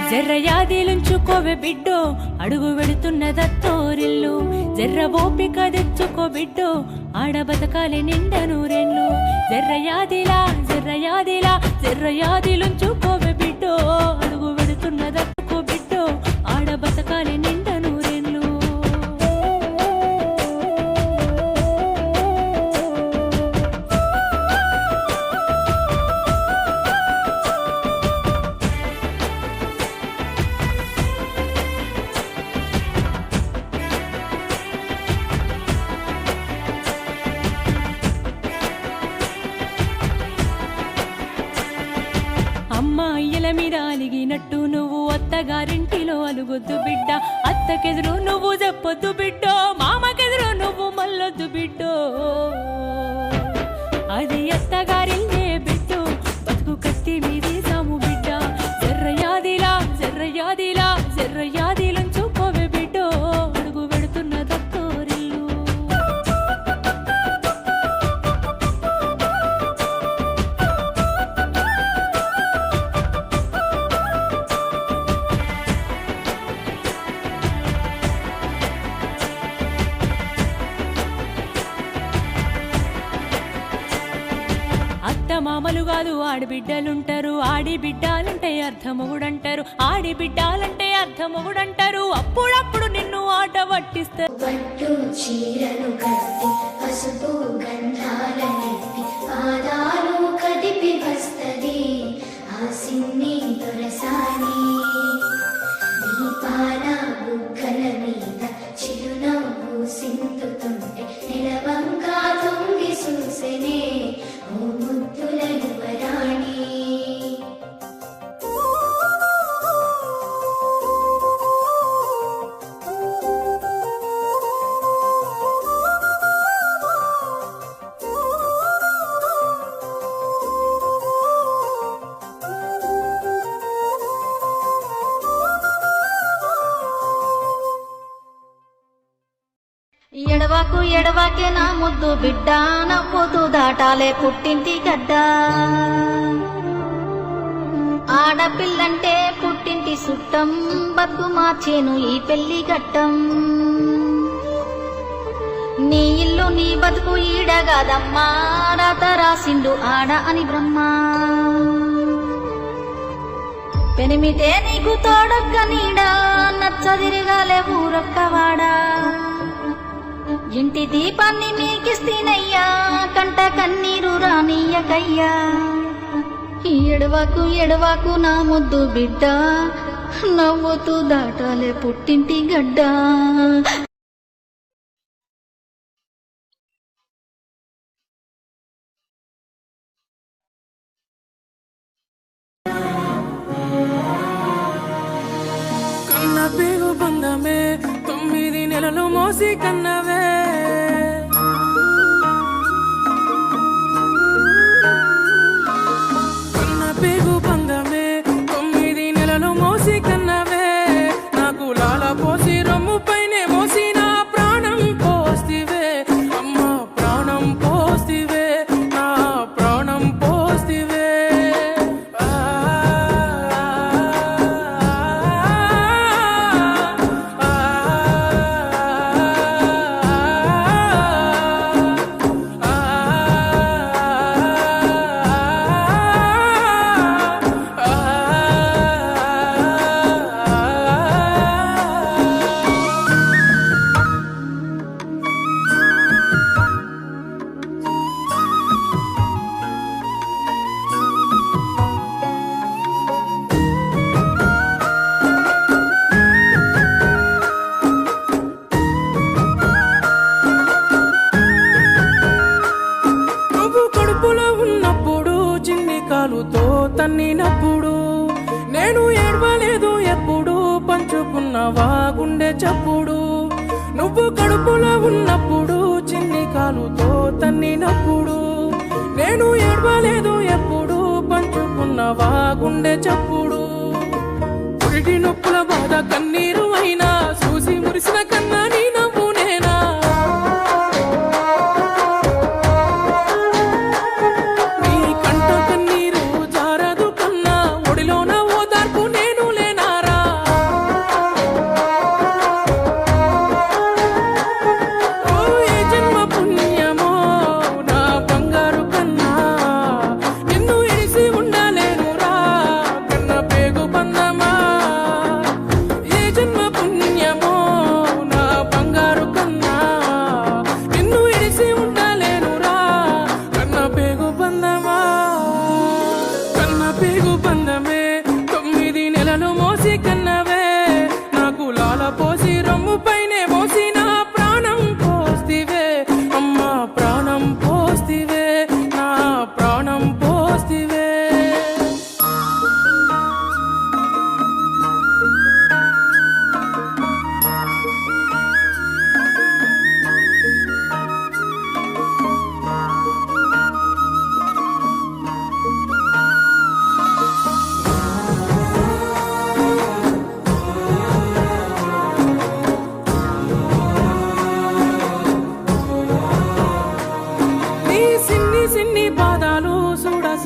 జర్రయాదిలుంచుకోవే బిడ్డో అడుగు వెడుతున్నదత్తోరిల్లు జర్ర ఓపిక తెచ్చుకో బిడ్డో ఆడ బతకాలి నిండా నూరెళ్ళు జర్రయాదిలా జర్రయాదిలా జర్రయాదిలుంచుకోవే బిడ్డో అడుగు వెడుతున్నదత్తుకో బిడ్డో ఆడ బతకాలి నిండా నూరెళ్ళు అమ్మాయిల మీద అలిగినట్టు నువ్వు అత్తగారింటిలో అలుగొద్దు బిడ్డ అత్తకెదురు నువ్వు చెప్పొద్దు బిడ్డో మామకెదురు నువ్వు మల్లొద్దు బిడ్డో అది అత్తగారిల్లే బిడ్డో బతుకు కత్తి మీది సాము బిడ్డ జర్రయాదిలా జర్రయాదిలా జర్రయాదిలంచుకోవే బిడ్డో అడుగు వెడుతున్న దత్తోరిల్లు మామలు కాదు ఆడిబిడ్డలుంటారు ఆడి బిడ్డాలంటే అర్థమొగుడంటారు ఆడి బిడ్డాలంటే అర్థమొగుడంటారు అప్పుడప్పుడు నిన్ను ఆట పట్టిస్తారు పట్టు చీరను కట్టి పసుపు గంధాలనెత్తి పాదాలు కదిపి వస్తది ఆ సిన్ని దొరసాని దీపాల బుగ్గల మీద చిరునవ్వు సింతుతుంటే నిలవంగా తొంగి చూసెనే ఓ ముద్దుల యువరాణి ఎడవాకు ఎడవాకే నా ముద్దు బిడ్డ నవ్వుతూ దాటాలే పుట్టింటి గడ్డ ఆడపిల్లంటే పుట్టింటి సుట్టం బతుకు మార్చేను ఈ పెళ్లి గట్టం నీ ఇల్లు నీ బతుకు ఈడగాదమ్మా రాత రాసిండు ఆడ అని బ్రహ్మ పెనిమిటే నీకు తోడొక్క నీడా నచ్చదిరగాలే ఊరొక్కవాడా ఇంటి దీపాన్ని మీకిస్తేనయ్యా కంట కన్నీరు రానియకయ్యా ఎడవాకు ఎడవాకు నా ముద్దు బిడ్డ నవ్వుతూ దాటాలే పుట్టింటి గడ్డ కన్న పేగు బంధమే 9 నెలలు మోసి కన్నవే కన్న పేగు బంధమే 9 నెలలు మోసి కన్నవే నాకు లాల పోసి రొమ్ము పైనే మోసి నా ప్రాణం పోస్తివే అమ్మ ప్రాణం పోస్తివే నా ప్రాణం పోస్తివే కాలుతో తన్నినప్పుడు నేను ఏడవలేదు ఎప్పుడు పంచుకున్నవా గుండె చప్పుడు నువ్వు కడుపులో ఉన్నప్పుడు చిన్ని కాలుతో తన్నినప్పుడు నేను ఏడవలేదు ఎప్పుడు పంచుకున్నవా గుండె చప్పుడు పురిటి నొప్పుల బాధ కన్నీరు అయినా చూసి మురిసిన కన్నా నీ నవ్వు నేనా నీ కంట కన్నీరు జారదు కన్నా ఒడిలోన ఓదార్పు నేను లేనారా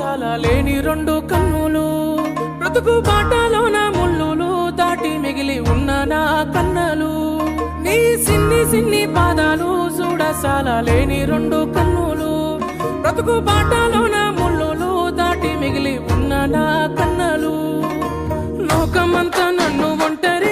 చూడసాల లేని రెండు కన్నులు బ్రతుకు బాటలోన ముళ్ళులు దాటి మిగిలి ఉన్న నా కన్నలు నీ సిన్ని పాదాలు చూడసాల లేని రెండు కన్నులు బ్రతుకు బాటలోన ముళ్ళులు దాటి మిగిలి ఉన్న నా కన్నలు లోకమంతా నన్ను ఒంటరి